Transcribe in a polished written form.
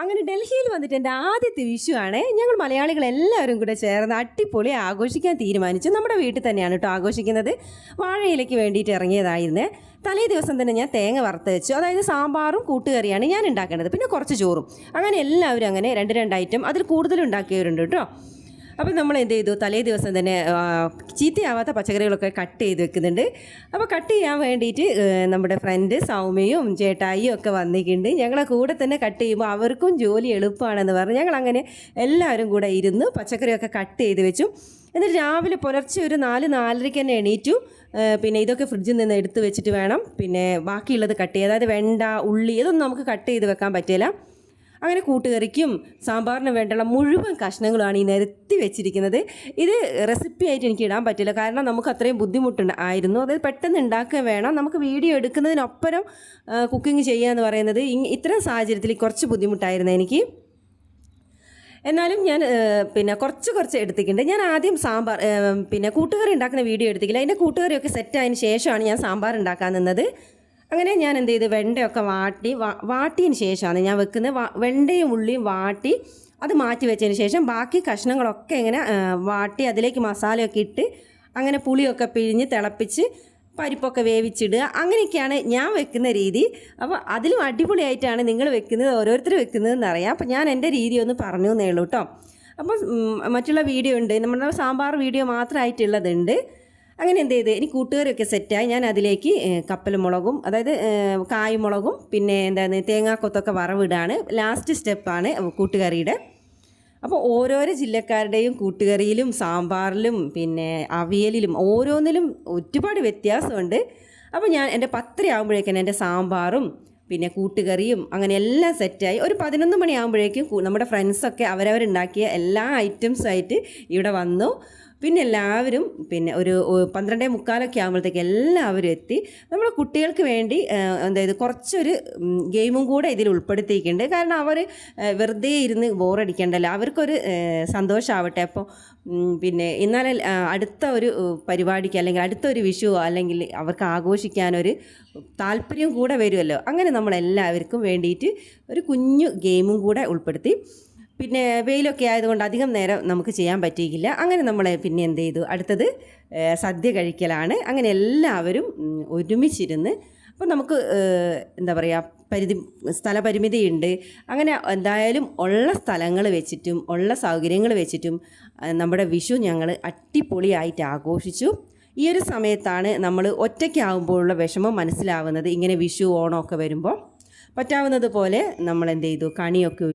അങ്ങനെ ഡൽഹിയിൽ വന്നിട്ട് എൻ്റെ ആദ്യത്തെ വിഷുവാണ്. ഞങ്ങൾ മലയാളികളെല്ലാവരും കൂടെ ചേർന്ന് അടിപൊളി ആഘോഷിക്കാൻ തീരുമാനിച്ചു. നമ്മുടെ വീട്ടിൽ തന്നെയാണ് കേട്ടോ ആഘോഷിക്കുന്നത്. വാഴയിലേക്ക് വേണ്ടിയിട്ട് ഇറങ്ങിയതായിരുന്നേ. തലേ ദിവസം തന്നെ ഞാൻ തേങ്ങ വറുത്ത് വെച്ചു. അതായത് സാമ്പാറും കൂട്ടുകറിയാണ് ഞാൻ ഉണ്ടാക്കേണ്ടത്, പിന്നെ കുറച്ച് ചോറും. അങ്ങനെ എല്ലാവരും അങ്ങനെ രണ്ട് ഐറ്റം, അതിൽ കൂടുതലും ഉണ്ടാക്കിയവരുണ്ട് കേട്ടോ. അപ്പോൾ നമ്മൾ എന്ത് ചെയ്തു, തലേ ദിവസം തന്നെ ചീത്തയാവാത്ത പച്ചക്കറികളൊക്കെ കട്ട് ചെയ്ത് വെക്കുന്നുണ്ട്. അപ്പോൾ കട്ട് ചെയ്യാൻ വേണ്ടിയിട്ട് നമ്മുടെ ഫ്രണ്ട് സൗമ്യയും ചേട്ടായിയും ഒക്കെ വന്നിട്ടുണ്ട്. ഞങ്ങളെ കൂടെ തന്നെ കട്ട് ചെയ്യുമ്പോൾ അവർക്കും ജോലി എളുപ്പമാണെന്ന് പറഞ്ഞ് ഞങ്ങളങ്ങനെ എല്ലാവരും കൂടെ ഇരുന്ന് പച്ചക്കറിയൊക്കെ കട്ട് ചെയ്ത് വെച്ചു. എന്നിട്ട് രാവിലെ പുലർച്ചെ ഒരു 4-4:30 തന്നെ എണീറ്റു. പിന്നെ ഇതൊക്കെ ഫ്രിഡ്ജിൽ നിന്ന് എടുത്ത് വെച്ചിട്ട് വേണം പിന്നെ ബാക്കിയുള്ളത് കട്ട് ചെയ്യുക. അതായത് വെണ്ട, ഉള്ളി ഇതൊന്നും നമുക്ക് കട്ട് ചെയ്ത് വെക്കാൻ പറ്റില്ല. അങ്ങനെ കൂട്ടുകറിക്കും സാമ്പാറിനും വേണ്ടുള്ള മുഴുവൻ കഷ്ണങ്ങളുമാണ് ഈ നിരത്തി വെച്ചിരിക്കുന്നത്. ഇത് റെസിപ്പി ആയിട്ട് എനിക്ക് ഇടാൻ പറ്റില്ല, കാരണം നമുക്ക് അത്രയും ബുദ്ധിമുട്ടുണ്ടായിരുന്നു. അതായത് പെട്ടെന്ന് ഉണ്ടാക്കുക വേണം. നമുക്ക് വീഡിയോ എടുക്കുന്നതിനൊപ്പരം കുക്കിംഗ് ചെയ്യുക എന്ന് പറയുന്നത് ഇത്തരം സാഹചര്യത്തിൽ കുറച്ച് ബുദ്ധിമുട്ടായിരുന്നു എനിക്ക്. എന്നാലും ഞാൻ പിന്നെ കുറച്ച് എടുത്തിട്ടുണ്ട്. ഞാൻ ആദ്യം സാമ്പാർ പിന്നെ കൂട്ടുകറി ഉണ്ടാക്കുന്ന വീഡിയോ എടുത്തിട്ടില്ല. അതിൻ്റെ കൂട്ടുകറിയൊക്കെ സെറ്റായതിന് ശേഷമാണ് ഞാൻ സാമ്പാർ ഉണ്ടാക്കാൻ നിന്നത്. അങ്ങനെ ഞാൻ എന്ത് ചെയ്ത് വെണ്ടയൊക്കെ വാട്ടിയതിന് ശേഷമാണ് ഞാൻ വെക്കുന്നത്. വെണ്ടയും ഉള്ളിയും വാട്ടി അത് മാറ്റി വെച്ചതിന് ശേഷം ബാക്കി കഷ്ണങ്ങളൊക്കെ ഇങ്ങനെ വാട്ടി അതിലേക്ക് മസാലയൊക്കെ ഇട്ട് അങ്ങനെ പുളിയൊക്കെ പിഴിഞ്ഞ് തിളപ്പിച്ച് പരിപ്പൊക്കെ വേവിച്ചിടുക. അങ്ങനെയൊക്കെയാണ് ഞാൻ വെക്കുന്ന രീതി. അപ്പോൾ അതിലും അടിപൊളിയായിട്ടാണ് നിങ്ങൾ വെക്കുന്നത്, ഓരോരുത്തർ വെക്കുന്നതെന്ന് അറിയാം. അപ്പോൾ ഞാൻ എൻ്റെ രീതി ഒന്ന് പറഞ്ഞു എന്നേ ഉള്ളൂ കേട്ടോ. അപ്പോൾ മറ്റുള്ള വീഡിയോ ഉണ്ട്, നമ്മുടെ സാമ്പാർ വീഡിയോ മാത്രമായിട്ടുള്ളതുണ്ട്. അങ്ങനെ എന്ത് ചെയ്ത് ഇനി കൂട്ടുകറിയൊക്കെ സെറ്റായി ഞാൻ അതിലേക്ക് കപ്പൽ മുളകും, അതായത് കായ്മുളകും, പിന്നെ എന്താണ് തേങ്ങാക്കൊത്തൊക്കെ വറവിടാണ് ലാസ്റ്റ് സ്റ്റെപ്പാണ് കൂട്ടുകറിയുടെ. അപ്പോൾ ഓരോരോ ജില്ലക്കാരുടെയും കൂട്ടുകറിയിലും സാമ്പാറിലും പിന്നെ അവിയലിലും ഓരോന്നിലും ഒരുപാട് വ്യത്യാസമുണ്ട്. അപ്പോൾ ഞാൻ എൻ്റെ 10 ആകുമ്പോഴേക്കും എൻ്റെ സാമ്പാറും പിന്നെ കൂട്ടുകറിയും അങ്ങനെ എല്ലാം സെറ്റായി. ഒരു 11 മണിയാകുമ്പോഴേക്കും നമ്മുടെ ഫ്രണ്ട്സൊക്കെ അവരവരുണ്ടാക്കിയ എല്ലാ ഐറ്റംസായിട്ട് ഇവിടെ വന്നു. പിന്നെ എല്ലാവരും പിന്നെ ഒരു 12:45 ആകുമ്പോഴത്തേക്ക് എല്ലാവരും എത്തി. നമ്മൾ കുട്ടികൾക്ക് വേണ്ടി അതായത് കുറച്ചൊരു ഗെയിമും കൂടെ ഇതിൽ ഉൾപ്പെടുത്തിയിട്ടുണ്ട്. കാരണം അവർ വെറുതെ ഇരുന്ന് ബോറടിക്കണ്ടല്ലോ, അവർക്കൊരു സന്തോഷമാവട്ടെ. അപ്പോൾ പിന്നെ എന്നാൽ അടുത്ത ഒരു പരിപാടിക്ക് അല്ലെങ്കിൽ അടുത്തൊരു വിഷുവോ അല്ലെങ്കിൽ അവർക്ക് ആഘോഷിക്കാനൊരു താല്പര്യം കൂടെ വരുമല്ലോ. അങ്ങനെ നമ്മളെല്ലാവർക്കും വേണ്ടിയിട്ട് ഒരു കുഞ്ഞു ഗെയിമും കൂടെ ഉൾപ്പെടുത്തി. പിന്നെ വെയിലൊക്കെ ആയതുകൊണ്ട് അധികം നേരം നമുക്ക് ചെയ്യാൻ പറ്റിയില്ല. അങ്ങനെ നമ്മൾ പിന്നെ എന്ത് ചെയ്തു, അടുത്തത് സദ്യ കഴിക്കലാണ്. അങ്ങനെ എല്ലാവരും ഒരുമിച്ചിരുന്ന്, അപ്പോൾ നമുക്ക് എന്താ പറയുക സ്ഥലപരിമിതിയുണ്ട്. അങ്ങനെ എന്തായാലും ഉള്ള സ്ഥലങ്ങൾ വെച്ചിട്ടും ഉള്ള സൗകര്യങ്ങൾ വെച്ചിട്ടും നമ്മുടെ വിഷു ഞങ്ങൾ അടിപൊളിയായിട്ട് ആഘോഷിച്ചു. ഈ ഒരു സമയത്താണ് നമ്മൾ ഒറ്റയ്ക്കാവുമ്പോഴുള്ള വിഷമം മനസ്സിലാവുന്നത്. ഇങ്ങനെ വിഷു ഓണമൊക്കെ വരുമ്പോൾ പറ്റാവുന്നത് പോലെ നമ്മൾ എന്ത് ചെയ്തു, കണിയൊക്കെ